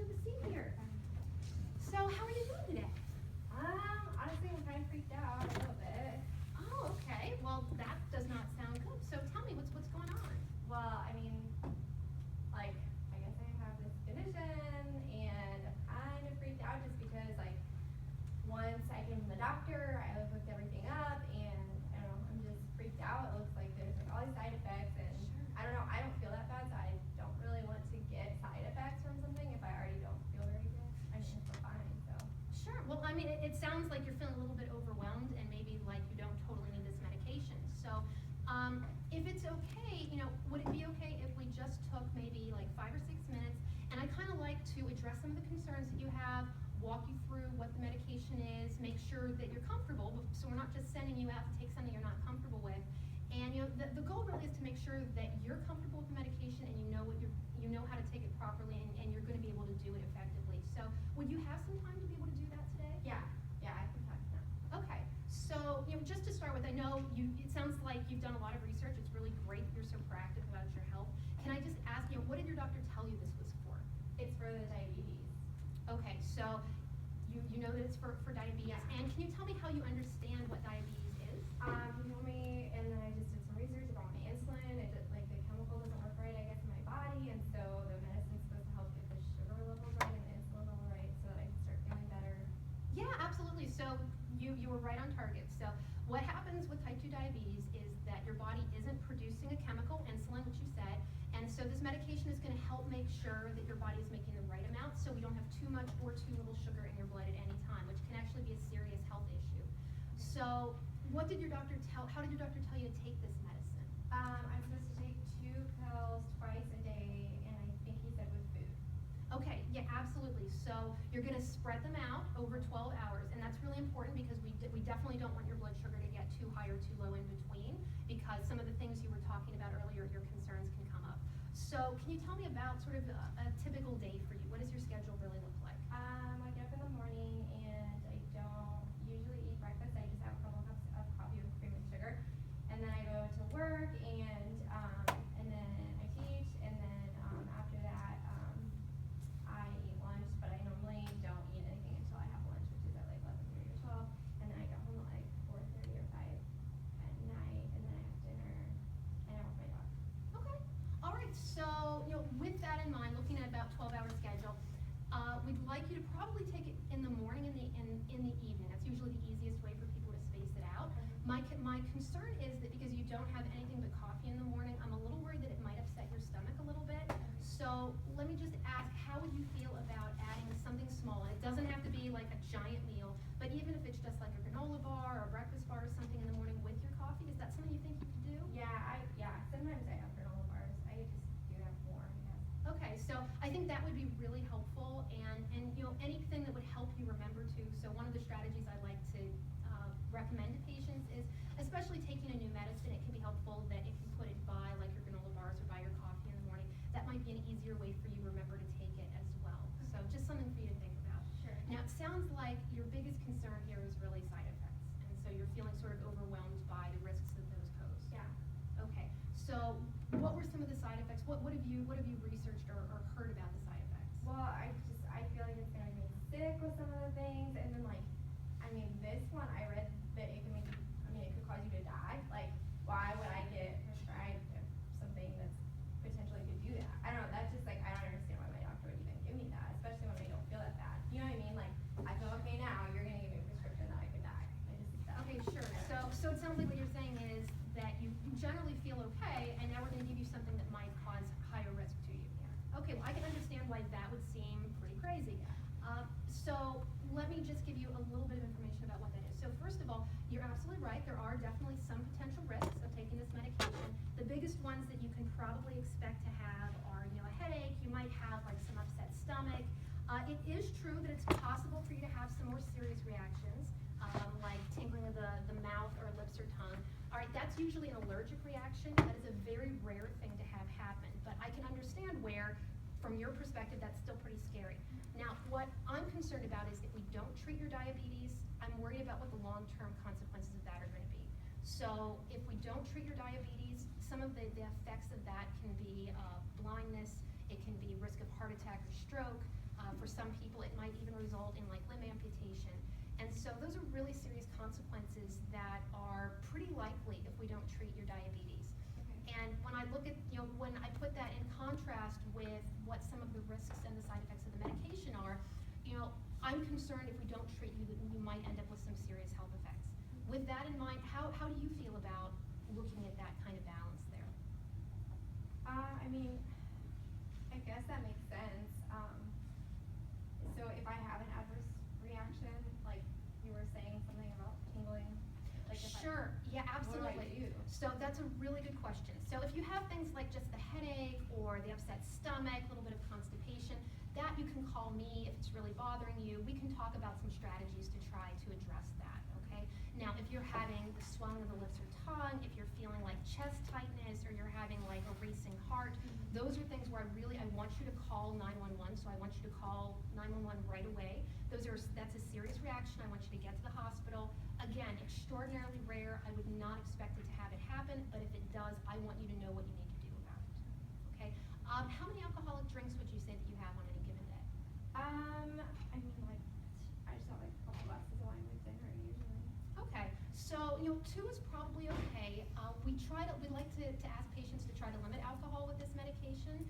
you have a seat here. So, how are you doing today? Honestly, I'm kind of freaked out a little bit. Oh, okay. Well, that does not sound good. So, tell me, what's going on? Well, I mean, like, I guess I have this condition, and I'm kind of freaked out just because, like, once I came to the doctor, I looked everything up, and I don't know, I'm just freaked out. It looks like there's like all these side effects, and I don't know, I don't feel that bad, so I don't really want to get side effects from something if I already don't feel very good. I mean, I feel fine, so. Sure. Well, I mean, it sounds like you're feeling a little bit overwhelmed and maybe like you don't totally need this medication. So, if it's okay, would it be okay if we just took maybe like 5 or 6 minutes, and I kind of like to address some of the concerns that you have, walk you through what the medication is, make sure that you're comfortable, so we're not just sending you out to take something you're not comfortable with. And the goal really is to make sure that you're comfortable with the medication and you know how to take it properly, and you're going to be able to do it effectively. So, would you have some time to be able to do that today? Yeah, I can talk now. Okay. So, just to start with, I know it sounds like you've done a lot of research. It's really great that you're so proactive about your health. Can I just ask, what did your doctor tell you this was for? It's for the diabetes. Okay, so you know that it's for diabetes. Yeah. And can you tell me how you understand what diabetes is? He told me, and then I just did some research about my insulin. It did, like, the chemical doesn't work right, I guess, in my body, and so the medicine's supposed to help get the sugar levels right and the insulin level right so that I can start feeling better. Yeah, absolutely. So you were right on target. So what happens with type 2 diabetes is that your body isn't producing a chemical, insulin, which you said, and so this medication is going to help make sure that your body is making the right amount so we don't have too much or too little sugar in your blood at any time, which can actually be a serious health issue. So how did your doctor tell you to take this medicine? I'm supposed to take 2 pills twice a day, and I think he said with food. Okay, yeah, absolutely. So you're going to spread them out over 12 hours, and that's really important because we definitely don't want your blood sugar to get too high or too low in between, because some of the things you were talking about earlier, your concerns can come up. So can you tell me about sort of a typical day for you? What does your schedule really look like? I get up in the morning, and I don't usually eat breakfast. I just have a couple cups of coffee with cream and sugar, and then I go to work, and then I teach, and then after that I eat lunch, but I normally don't eat anything until I have lunch, which is at like 11:30 or 12, and then I get home at like 4:30 or 5 at night, and then I have dinner, and I walk my dog. Okay. All right. So, with that in mind, looking at about 12-hour schedule, we'd like you to probably take it in the morning and in the evening. That's usually the easiest way for people to space it out. Okay. My concern is that because you don't have anything but coffee in the morning, I'm a little worried that it might upset your stomach a little bit. So let me just ask, how would you feel about adding something small? And it doesn't have to be like a giant meal, but even if it's just like a granola bar or a breakfast bar or something in the morning with your coffee, is that something you think you could do? Yeah, sometimes I have granola bars. I just do have more, I guess. Okay, so I think that would be really helpful, and anything that would help you remember to. So one of the strategies I like to recommend to patients is, especially taking a new medicine, it can be helpful that if you put it by like your granola bars or by your coffee in the morning, that might be an easier way for you to remember to take it as well. So just something for you to think about. Sure. Now it sounds like your biggest concern here is really side effects, and so you're feeling sort of overwhelmed by the risks that those pose. Yeah. Okay, so what were some of the side effects? What have you researched or heard about the side effects? Well, I feel like it's gonna make me sick with some of the things, and then this one I read that it could cause you to die. Like, why would I get prescribed something that's potentially could do that? I don't know. That's just like, I don't understand why my doctor would even give me that, especially when I don't feel that bad. You know what I mean? Like, I feel okay now. You're gonna give me a prescription that I could die. Okay, sure. So it sounds like what you're saying is that you generally feel okay, and now we're going to give you something that might cause higher risk to you. Yeah. Okay, well I can understand why that would seem pretty crazy. So let me just give you a little bit of information about what that is. So first of all, you're absolutely right. There are definitely some potential risks of taking this medication. The biggest ones that you can probably expect to have are, a headache. You might have like some upset stomach. It is true that it's possible for you to have some more serious reactions, like tingling of the mouth or lips or tongue. All right, that's usually an allergic reaction. That is a very rare thing to have happen, but I can understand where, from your perspective, that's still pretty scary. Now, what I'm concerned about is if we don't treat your diabetes, I'm worried about what the long-term consequences of that are going to be. So if we don't treat your diabetes, some of the effects of that can be blindness, it can be risk of heart attack or stroke, For some people, it might even result in like limb amputation. And so those are really serious consequences that are pretty likely if we don't treat your diabetes. Okay. And when I look at, when I put that in contrast with what some of the risks and the side effects of the medication are, I'm concerned if we don't treat you that you might end up with some serious health effects. With that in mind, how do you feel about looking at that kind of balance there? I mean, I guess that makes sense. So if I have an adverse reaction, like you were saying something about tingling, like if Sure, yeah, absolutely. What do I do? So that's a really good question. So if you have things like just the headache or the upset stomach, a little bit of constipation, that you can call me if it's really bothering you. We can talk about some strategies to try to address that, okay? Now, if you're having the swelling of the lips or tongue, if you're feeling like chest tightness or you're having like a racing heart, those are things where I want you to call 911, so I want you to call 911 right away. That's a serious reaction. I want you to get to the hospital. Again, extraordinarily rare. I would not expect it to have it happen, but if it does, I want you to know what you need to do about it, okay? How many alcoholic drinks would you say that you have on any given day? I mean, like, I just have like a couple glasses of wine with dinner usually. Okay, so 2 is probably okay. We like to ask patients to try to limit alcohol with this medication,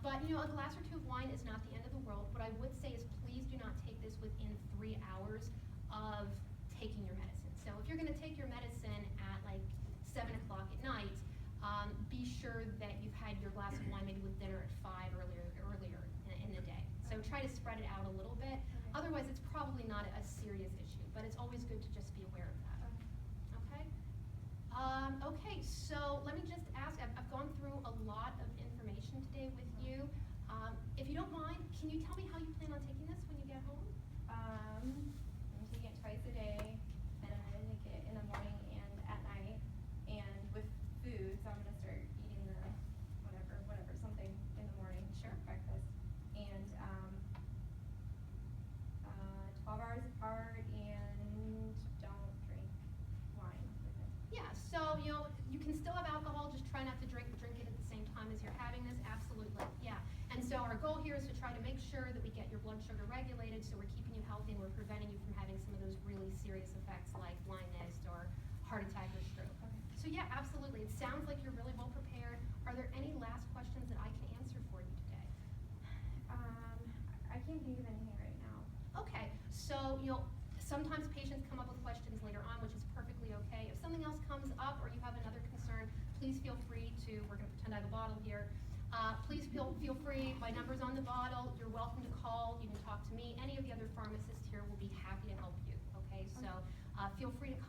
but a glass or 2 of wine is not the end of the world. What I would say is please do not take this within 3 hours of taking your medicine. So if you're going to take your medicine at like 7 o'clock at night, be sure that you've had your glass of wine maybe with dinner at 5 earlier in the day. So try to spread it out a little bit. Okay. Otherwise, it's probably not a serious issue, but it's always good to just be aware of that. Okay? Okay, so let me just ask, I've gone through a lot of information today with you. If you don't mind, can you tell me how you plan on taking this when you get home? I'm taking it twice a day, and I'm gonna take it in the morning and at night. And with food, so I'm gonna start eating the whatever, something in the morning, Sure. breakfast. And 12 hours apart, and don't drink wine with it. Yeah, so you can still have alcohol, just try not to drink it at the same time as you're having this, absolutely, yeah. And so our goal here is to try to make sure that we get your blood sugar regulated, so we're keeping you healthy and we're preventing you from having some of those really serious effects like blindness or heart attack or stroke. Okay. So yeah, absolutely, it sounds like you're really well prepared. Are there any last questions that I can answer for you today? I can't think of anything right now. Okay, so sometimes patients come up with questions later on, which is perfectly okay. If something else comes up or you have another concern, please feel free to, we're gonna pretend I have a bottle here. Please feel free, my number's on the bottle, you're welcome to call, you can talk to me. Any of the other pharmacists here will be happy to help you, okay? So feel free to